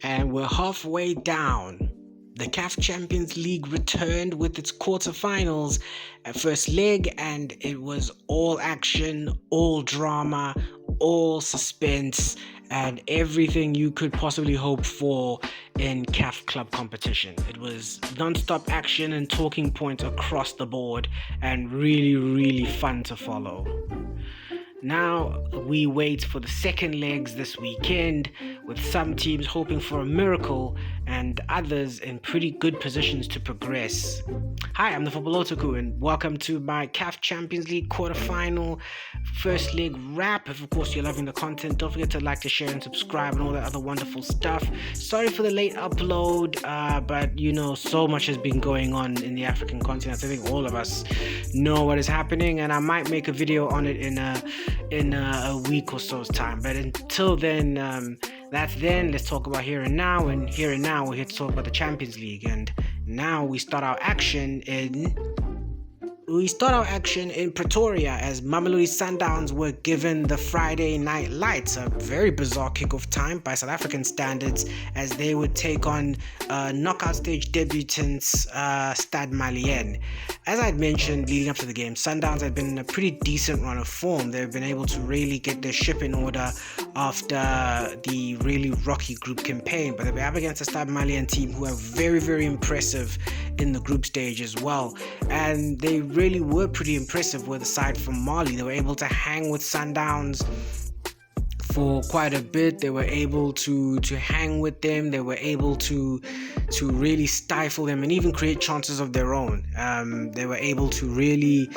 And we're halfway down. The CAF Champions League returned with its quarterfinals at first leg, and it was all action, all drama, all suspense, and everything you could possibly hope for in CAF club competition. It was non-stop action and talking points across the board, and really fun to follow. Now we wait for the second legs this weekend, with some teams hoping for a miracle and others in pretty good positions to progress. Hi, I'm the Football Otaku, and welcome to my CAF Champions League quarterfinal first leg wrap. If of course you're loving the content, don't forget to like, to share, and subscribe, and all that other wonderful stuff. Sorry for the late upload, but so much has been going on in the African continent. I think all of us know what is happening, and I might make a video on it in a week or so's time. But until then, let's talk about here and now. And here and now, we're here to talk about the Champions League. And now we start our action in Pretoria as Mamelodi Sundowns were given the Friday night lights, a very bizarre kickoff time by South African standards, as they would take on knockout stage debutants Stade Malien. As I'd mentioned leading up to the game, Sundowns had been in a pretty decent run of form. They've been able to really get their ship in order after the really rocky group campaign, but they were up against a Stade Malien team who are very impressive in the group stage as well, and they really were pretty impressive with a side from Mali. They were able to hang with Sundowns for quite a bit. They were able to hang with them. They were able to really stifle them and even create chances of their own. They were able to really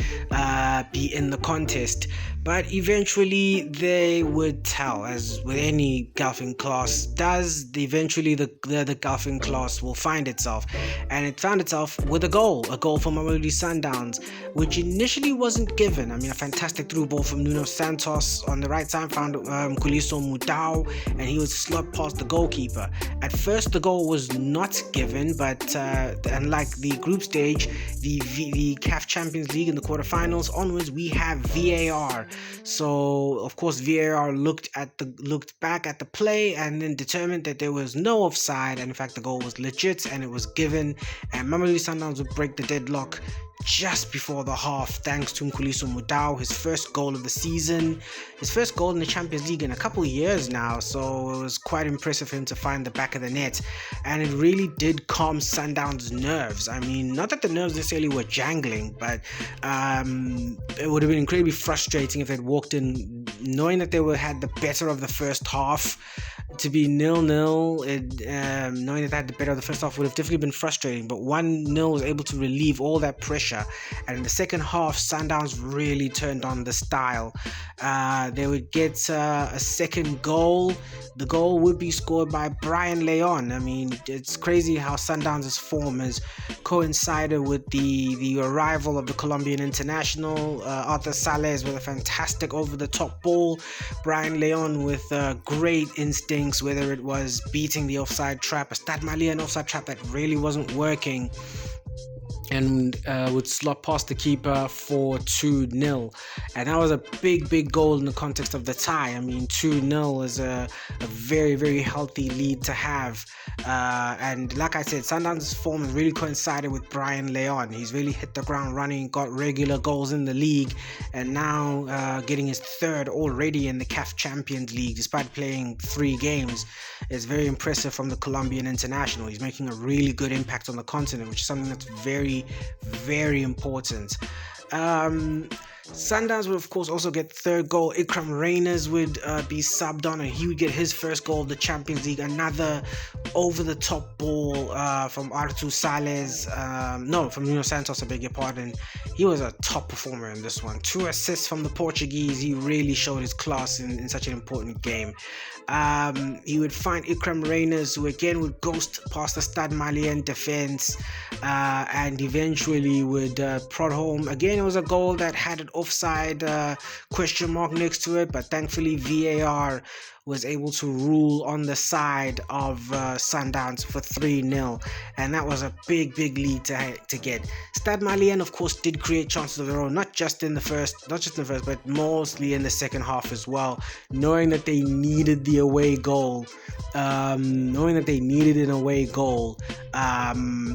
be in the contest, but eventually they would tell, as with any golfing class does. Eventually the golfing class will find itself, and it found itself with a goal from Mamelodi Sundowns, which initially wasn't given. I mean, a fantastic through ball from Nuno Santos on the right side found Kuliso Mudau, and he was slot past the goalkeeper. At first the goal was not given, but unlike the group stage, the CAF Champions League in the quarterfinals onwards, we have VAR. So of course VAR looked back at the play and then determined that there was no offside, and in fact the goal was legit and it was given, and Mamelodi Sundowns would break the deadlock just before the half thanks to Kuliso Mudau, his first goal of the season, his first goal in the Champions League in a couple of years now. So it was quite impressive for him to find the back of the net, and it really did calm Sundowns' nerves. I mean, not that the nerves necessarily were jangling, but it would have been incredibly frustrating if they'd walked in knowing that they had the better of the first half. To be 0-0, knowing that they had the better of the first half would have definitely been frustrating, but 1-0 was able to relieve all that pressure. And in the second half, Sundowns really turned on the style. They would get a second goal. The goal would be scored by Brian Leon. I mean, it's crazy how Sundowns' form has coincided with the arrival of the Colombian international, Arthur Salles, with a fantastic over-the-top ball. Brian Leon with great instincts, whether it was beating the offside trap, a Stade Malien offside trap that really wasn't working, and would slot past the keeper for 2-0. And that was a big goal in the context of the tie. I mean, 2-0 is a very healthy lead to have. And like I said, Sundowns' form has really coincided with Brian Leon. He's really hit the ground running, got regular goals in the league, and now getting his third already in the CAF Champions League, despite playing 3 games. It's very impressive from the Colombian international. He's making a really good impact on the continent, which is something that's very important. Sundowns would of course also get third goal. Ikram Reyners would be subbed on, and he would get his first goal of the Champions League. Another over-the-top ball from Arthur Salles. From Nuno Santos, I beg your pardon. He was a top performer in this one. 2 assists from the Portuguese. He really showed his class in such an important game. He would find Ikram Reyners, who again would ghost past the Stade Malien defense, and eventually would prod home. Again, it was a goal that had an offside question mark next to it, but thankfully VAR was able to rule on the side of Sundowns for 3-0, and that was a big lead to get. Stade Malien, of course, did create chances of their own, not just in the first, but mostly in the second half as well, knowing that they needed the away goal.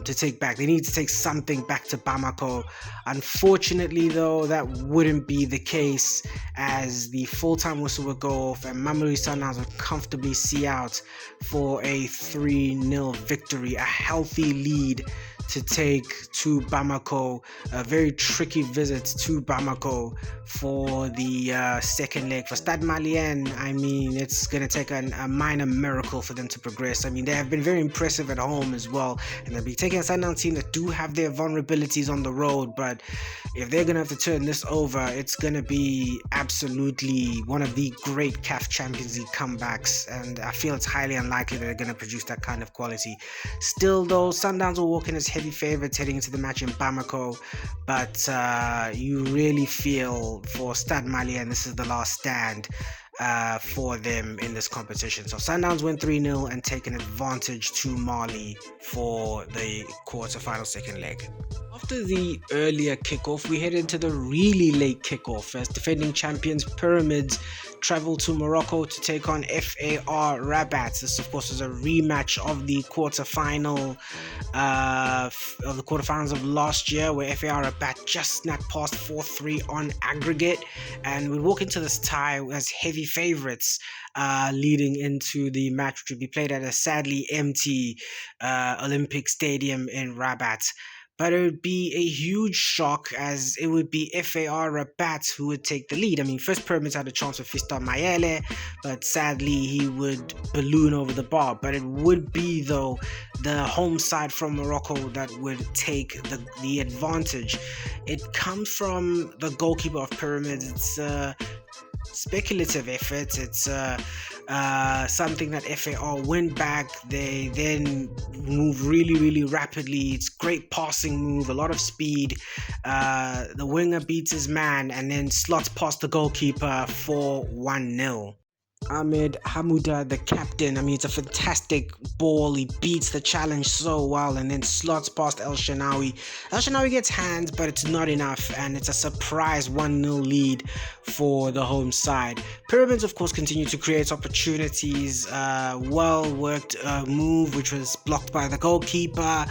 To take back. They need to take something back to Bamako. Unfortunately, though, that wouldn't be the case, as the full-time whistle would go off and Mamelodi Sundowns would comfortably see out for a 3-0 victory, a healthy lead to take to Bamako, a very tricky visit to Bamako for the second leg. For Stade Malien, I mean, it's going to take a minor miracle for them to progress. I mean, they have been very impressive at home as well, and they'll be taking a Sundowns team that do have their vulnerabilities on the road, but if they're going to have to turn this over, it's going to be absolutely one of the great CAF Champions League comebacks, and I feel it's highly unlikely that they're going to produce that kind of quality. Still, though, Sundowns will walk in as heavy favorites heading into the match in Bamako, but you really feel for Stade Malien this is the last stand for them in this competition. So Sundowns win 3-0 and take an advantage to Mali for the quarterfinal second leg. After the earlier kickoff, we head into the really late kickoff as defending champions Pyramids travel to Morocco to take on FAR Rabat. This, of course, is a rematch of the quarterfinals of last year, where FAR Rabat just snapped past 4-3 on aggregate, and we walk into this tie as heavy favorites, leading into the match, which would be played at a sadly empty Olympic Stadium in Rabat. But it would be a huge shock, as it would be FAR Rabat who would take the lead. I mean, first Pyramids had a chance with Fiston Mayele, but sadly he would balloon over the bar. But it would be, though, the home side from Morocco that would take the advantage. It comes from the goalkeeper of Pyramids. It's speculative effort. It's something that FAR went back. They then move really rapidly. It's great passing move, a lot of speed. The winger beats his man and then slots past the goalkeeper for 1-0. Ahmed Hamouda, the captain, I mean, it's a fantastic ball. He beats the challenge so well and then slots past El Shenawi. El Shenawi gets hands, but it's not enough, and it's a surprise 1-0 lead for the home side. Pyramids, of course, continue to create opportunities. Well-worked move, which was blocked by the goalkeeper.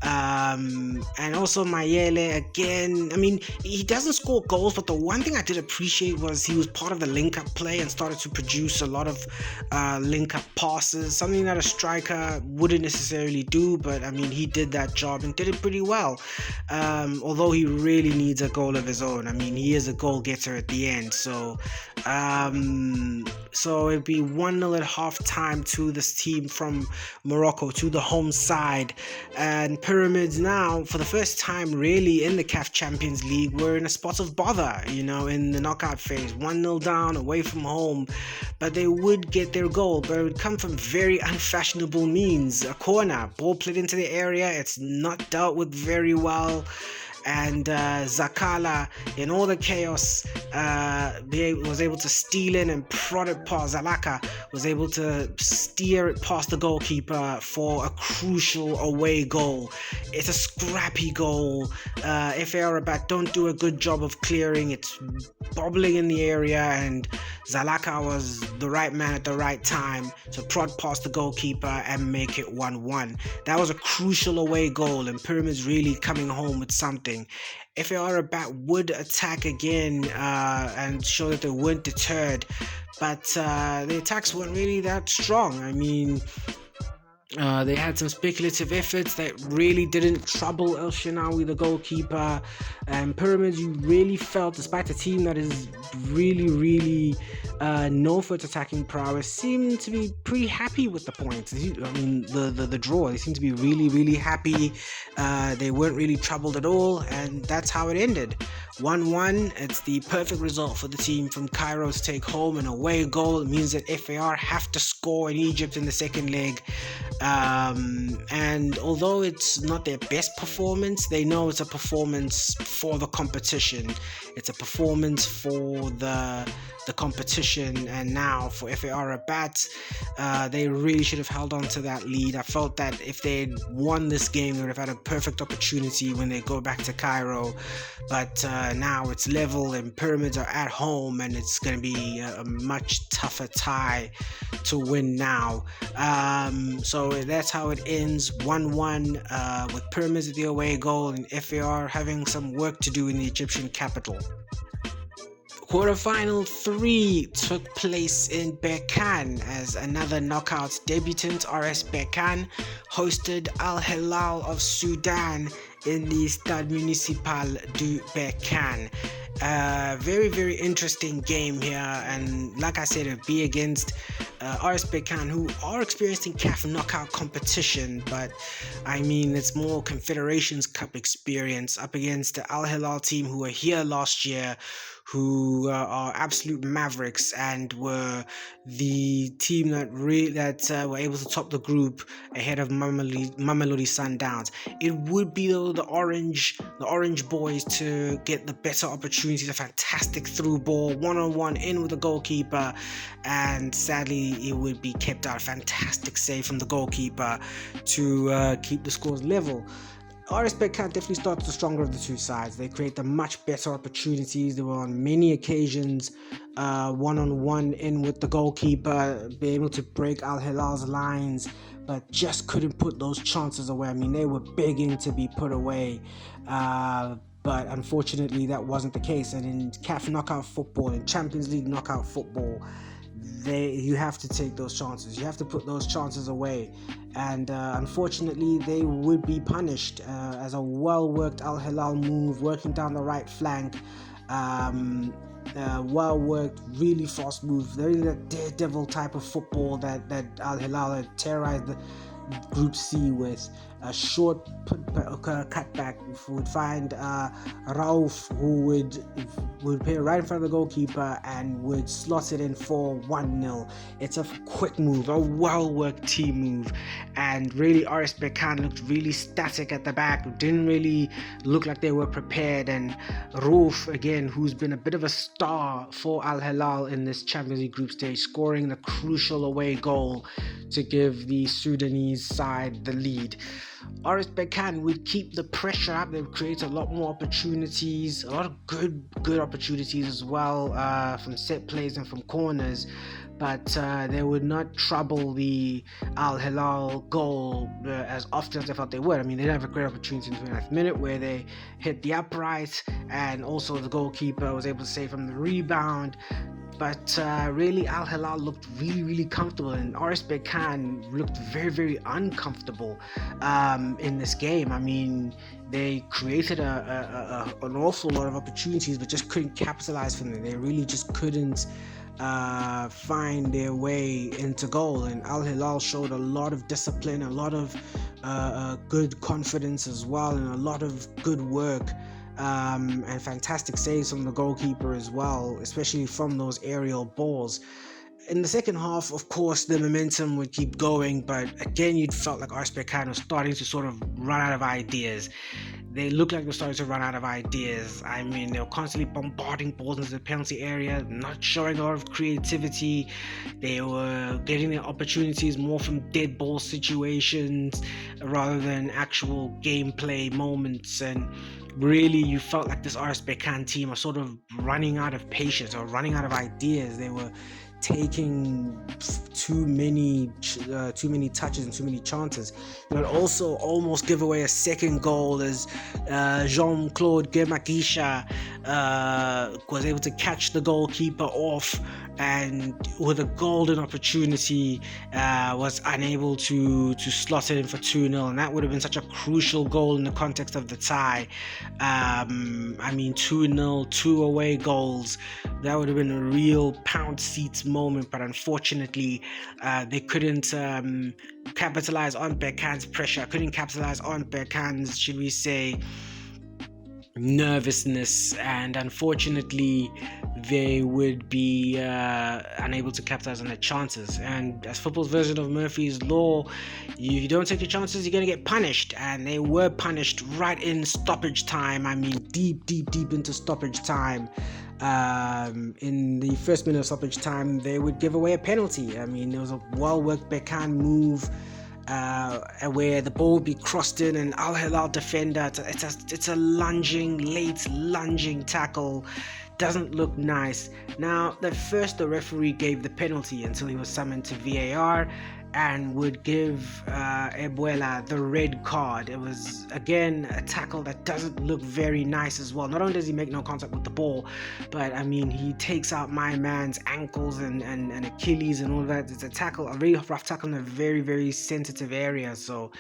And also Mayele again. I mean, he doesn't score goals, but the one thing I did appreciate was he was part of the link-up play and started to produce a lot of link-up passes, something that a striker wouldn't necessarily do, but I mean, he did that job and did it pretty well, although he really needs a goal of his own. I mean, he is a goal getter at the end, so it'd be 1-0 at half-time to this team from Morocco, to the home side. And Pyramids now, for the first time really in the CAF Champions League, were in a spot of bother, in the knockout phase. 1-0 down, away from home, but they would get their goal, but it would come from very unfashionable means. A corner, ball played into the area, it's not dealt with very well, and Zakala, in all the chaos, was able to steal in and prod it past. Zalaka was able to steer it past the goalkeeper for a crucial away goal. It's a scrappy goal. FAR Rabat don't do a good job of clearing. It's bobbling in the area, and Zalaka was the right man at the right time to prod past the goalkeeper and make it 1-1. That was a crucial away goal, and Pyramids really coming home with something. FAR Rabat would attack again and show that they weren't deterred, but the attacks weren't really that strong. I mean, they had some speculative efforts that really didn't trouble El Shenawi, the goalkeeper, and Pyramids, you really felt, despite a team that is really known for its attacking prowess, seemed to be pretty happy with the points. I mean, the draw, they seemed to be really happy. They weren't really troubled at all, and that's how it ended. 1-1, it's the perfect result for the team from Cairo to take home an away goal. It means that FAR have to score in Egypt in the second leg. And although it's not their best performance, they know it's a performance for the competition. It's a performance for the competition. And now for FAR Rabat, they really should have held on to that lead. I felt that if they'd won this game, they would have had a perfect opportunity when they go back to Cairo. But now it's level and Pyramids are at home, and it's going to be a much tougher tie to win now. So that's how it ends, 1-1, with Pyramids at the away goal and FAR having some work to do in the Egyptian capital. Quarterfinal 3 took place in Berkane as another knockout debutant, RS Berkane, hosted Al Hilal of Sudan in the Stade Municipal du Berkane. Very, very interesting game here, and like I said, it'll be against RS Berkane, who are experiencing CAF knockout competition, but I mean, it's more Confederations Cup experience up against the Al Hilal team, who were here last year, who are absolute mavericks and were the team that were able to top the group ahead of Mamelodi Sundowns. It would be though the orange boys to get the better opportunities. A fantastic through ball, 1-on-1 in with the goalkeeper, and sadly it would be kept out. A fantastic save from the goalkeeper to keep the scores level. RS Berkane definitely started the stronger of the two sides. They create the much better opportunities. They were on many occasions 1-on-1 in with the goalkeeper, be able to break Al Hilal's lines, but just couldn't put those chances away. I mean, they were begging to be put away, but unfortunately that wasn't the case. And in CAF knockout football, in Champions League knockout football, you have to take those chances. You have to put those chances away, and unfortunately they would be punished as a well-worked Al Hilal move, working down the right flank. Well-worked, really fast move, very that daredevil type of football that Al Hilal had terrorized the Group C with. A short cutback would find Rauf, who would play right in front of the goalkeeper and would slot it in for 1-0. It's a quick move, a well-worked team move, and really RS Berkane looked really static at the back, didn't really look like they were prepared. And Rauf, again, who's been a bit of a star for Al Hilal in this Champions League group stage, scoring the crucial away goal to give the Sudanese side the lead. RS Berkane would keep the pressure up. They would create a lot more opportunities, a lot of good opportunities as well, from set plays and from corners, but they would not trouble the Al Hilal goal as often as I thought they would. I mean, they did have a great opportunity in the 29th minute where they hit the upright, and also the goalkeeper was able to save from the rebound. But really, Al Hilal looked really, really comfortable, and RS Berkane looked very, very uncomfortable in this game. I mean, they created an awful lot of opportunities, but just couldn't capitalize from them. They really just couldn't find their way into goal, and Al Hilal showed a lot of discipline, a lot of good confidence as well, and a lot of good work. And fantastic saves from the goalkeeper as well, especially from those aerial balls. In the second half, of course, the momentum would keep going, but again, you'd felt like RS Berkane was starting to sort of run out of ideas. They looked like they were starting to run out of ideas. I mean, they were constantly bombarding balls into the penalty area, not showing a lot of creativity. They were getting their opportunities more from dead ball situations rather than actual gameplay moments. And really, you felt like this RS Berkane team are sort of running out of patience or running out of ideas. They were taking too many touches and too many chances. They would also almost give away a second goal as Jean-Claude Gemakisha was able to catch the goalkeeper off, and with a golden opportunity was unable to slot it in for 2-0, and that would have been such a crucial goal in the context of the tie. I mean, 2-0, 2 away goals, that would have been a real pound seats moment, but unfortunately they couldn't capitalize on Berkane's pressure, couldn't capitalize on Berkane's, should we say, nervousness, and unfortunately they would be unable to capitalize on their chances. And as football's version of Murphy's Law, you don't take your chances, you're going to get punished. And they were punished right in stoppage time. I mean, deep into stoppage time. In the first minute of stoppage time, they would give away a penalty. I mean, it was a well-worked Berkane move, where the ball would be crossed in, and Al Hilal defender, it's a late lunging tackle. Doesn't look nice. Now, at first the referee gave the penalty until he was summoned to VAR and would give Ebuela the red card. It was, again, a tackle that doesn't look very nice as well. Not only does he make no contact with the ball, but I mean, he takes out my man's ankles and Achilles and all that. It's a really rough tackle in a very sensitive area. So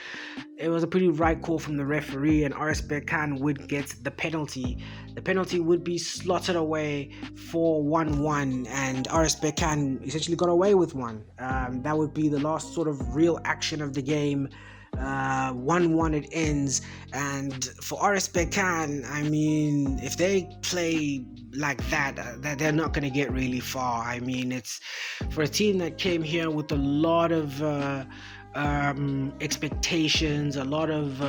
it was a pretty right call from the referee, and RS Berkane would get the penalty. The penalty would be slotted away for 1-1, and RS Berkane essentially got away with one. That would be the last sort of real action of the game. 1-1 it ends, and for RS Berkane, I mean, if they play like that they're not going to get really far. I mean, it's for a team that came here with a lot of expectations, a lot of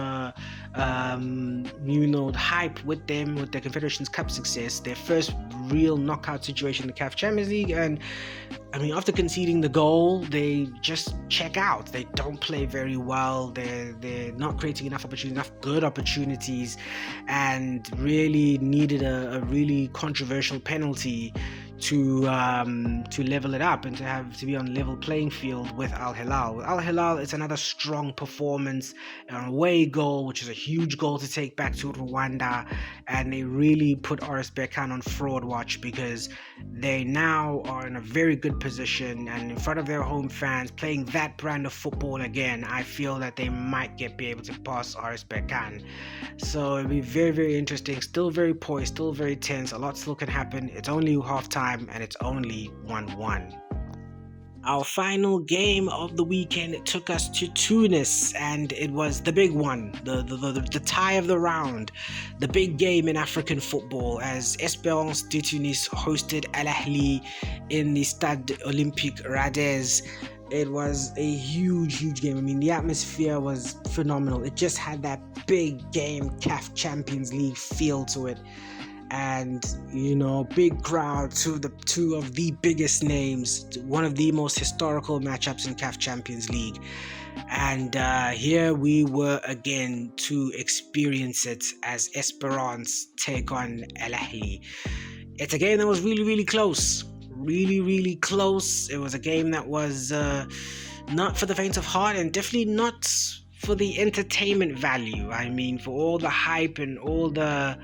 hype with them, with their Confederations Cup success, their first real knockout situation in the CAF Champions League. And I mean, after conceding the goal, they just check out. They don't play very well. They're not creating enough good opportunities, and really needed a really controversial penalty to level it up and to be on level playing field with Al Hilal. With Al Hilal, it's another strong performance, an away goal, which is a huge goal to take back to Rwanda, and they really put RS Berkane on fraud watch, because they now are in a very good position, and in front of their home fans, playing that brand of football again, I feel that they might be able to pass RS Berkane. So it'll be very interesting, still very poised, still very tense, a lot still can happen. It's only half time, and it's only 1-1. Our final game of the weekend took us to Tunis, and it was the big one, the tie of the round, the big game in African football, as Espérance de Tunis hosted Al Ahly in the Stade Olympique Radez. It was a huge game. I mean, the atmosphere was phenomenal. It just had that big game CAF Champions League feel to it. And big crowd, two of the biggest names, one of the most historical matchups in CAF Champions League, and here we were again to experience it as Espérance take on Al Ahly. It's a game that was really close, really close. It was a game that was not for the faint of heart, and definitely not for the entertainment value. I mean, for all the hype and all the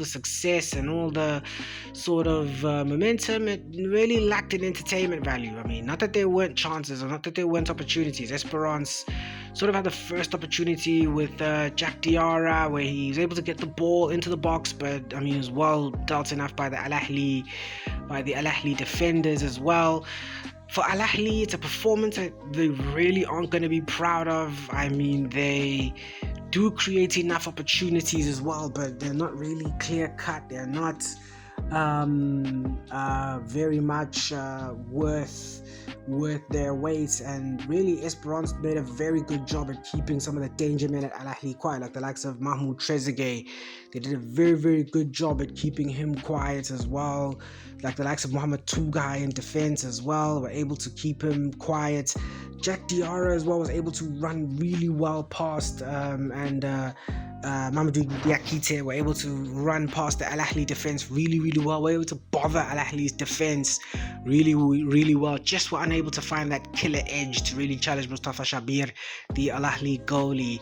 success and all the sort of momentum, it really lacked in entertainment value. I mean, not that there weren't chances or not that there weren't opportunities. Espérance sort of had the first opportunity with Jack Diarra, where he was able to get the ball into the box, but I mean, it was well dealt enough by the Al Ahly defenders as well. For Al Ahly, it's a performance that they really aren't going to be proud of. I mean, they do create enough opportunities as well, but they're not really clear cut. They're not very much worth their weight, and really Espérance made a very good job at keeping some of the danger men at Al Ahly quiet, like the likes of Mahmoud Trezeguet. They did a very good job at keeping him quiet as well, like the likes of Mohamed Tougai in defense as well, were able to keep him quiet. Jack Diarra as well was able to run really well past Mamadou Diakite were able to run past the Al Ahly defense really well, were able to bother Al Ahly's defense really well, just were unable to find that killer edge to really challenge Mustafa Shabir, the Al Ahly goalie.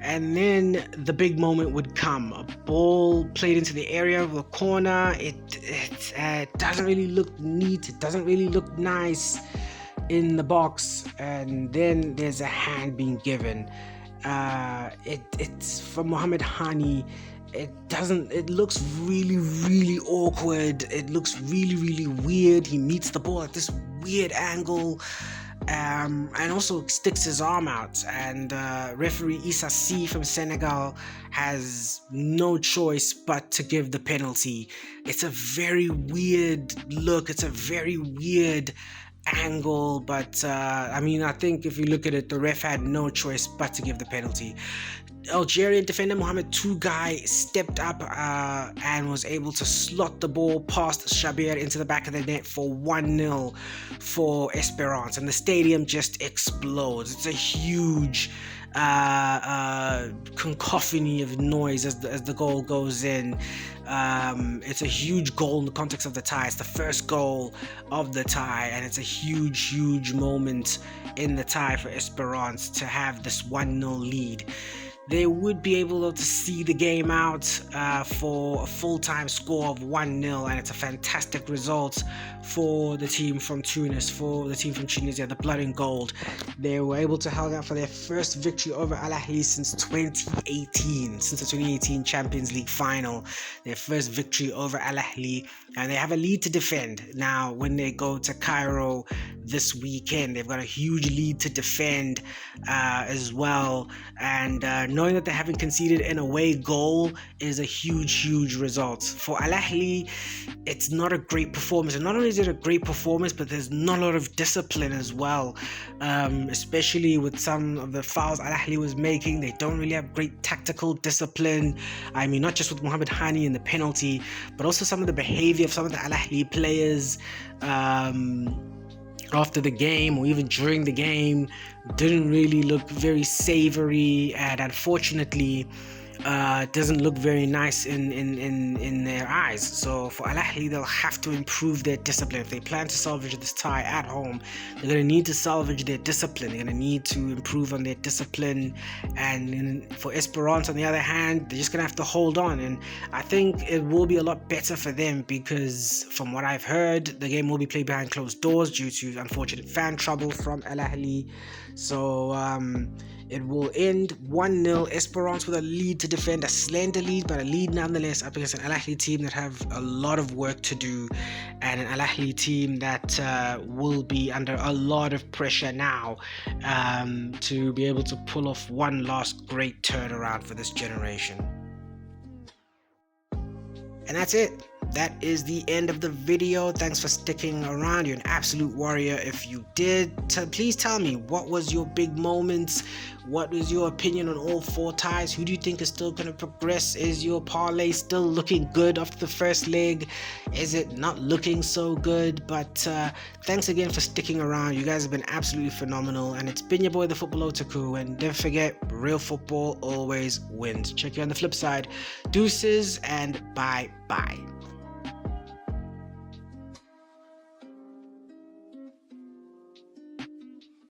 And then the big moment would come. A ball played into the area of the corner. It doesn't really look neat. It doesn't really look nice in the box. And then there's a hand being given. It's from Mohamed Hani. It looks really awkward. It looks really weird. He meets the ball at this weird angle. and also sticks his arm out, and referee Issa C from Senegal has no choice but to give the penalty. It's a very weird look, it's a very weird angle, but I mean, I think if you look at it, the ref had no choice but to give the penalty. Algerian defender Mohamed Tougai stepped up and was able to slot the ball past Shabir into the back of the net for 1-0 for Esperance, and the stadium just explodes. It's a huge cacophony of noise as the goal goes in. It's a huge goal in the context of the tie. It's the first goal of the tie, and it's a huge moment in the tie for Esperance to have this 1-0 lead. They would be able to see the game out for a full-time score of 1-0, and it's a fantastic result for the team from Tunis, for the team from Tunisia, the Blood and Gold. They were able to hold out for their first victory over Al Ahly since 2018, since the 2018 Champions League final. Their first victory over Al Ahly, and they have a lead to defend. Now, when they go to Cairo this weekend, they've got a huge lead to defend as well, and knowing that they haven't conceded an away goal is a huge result. For Al Ahly, it's not a great performance, and not only is it a great performance, but there's not a lot of discipline as well, especially with some of the fouls Al Ahly was making. They don't really have great tactical discipline. I mean, not just with Mohamed Hani and the penalty, but also some of the behavior of some of the Al Ahly players after the game, or even during the game, didn't really look very savory, and unfortunately doesn't look very nice in their eyes. So for Al Ahly, they'll have to improve their discipline. If they plan to salvage this tie at home, they're going to need to salvage their discipline. They're going to need to improve on their discipline. And for Esperance, on the other hand, they're just going to have to hold on. And I think it will be a lot better for them, because from what I've heard, the game will be played behind closed doors due to unfortunate fan trouble from Al Ahly. So it will end 1-0. Esperance with a lead to defend, a slender lead, but a lead nonetheless, up against an Al Ahly team that have a lot of work to do, and an Al Ahly team that will be under a lot of pressure now to be able to pull off one last great turnaround for this generation. And that's it. That is the end of the video. Thanks for sticking around. You're an absolute warrior if you did. Please tell me, what was your big moments? What is your opinion on all four ties? Who do you think is still going to progress? Is your parlay still looking good after the first leg? Is it not looking so good? But thanks again for sticking around. You guys have been absolutely phenomenal. And it's been your boy, the Football Otaku. And don't forget, real football always wins. Check you on the flip side. Deuces and bye-bye.